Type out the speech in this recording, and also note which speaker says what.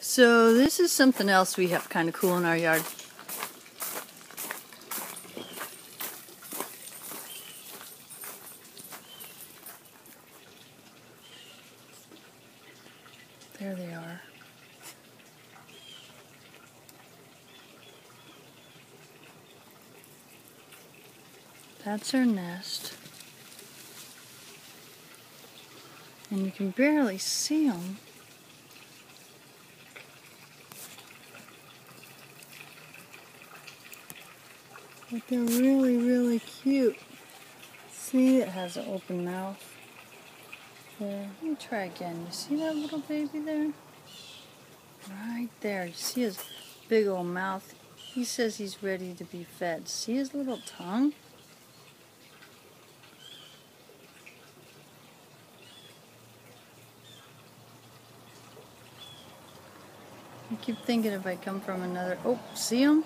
Speaker 1: So this is something else we have kind of cool in our yard. There they are. That's their nest. And you can barely see them. But they're really, really cute. See, it has an open mouth. There. Let me try again. You see that little baby there? Right there. You see his big old mouth? He says he's ready to be fed. See his little tongue? I keep thinking if I come from another... Oh, see him?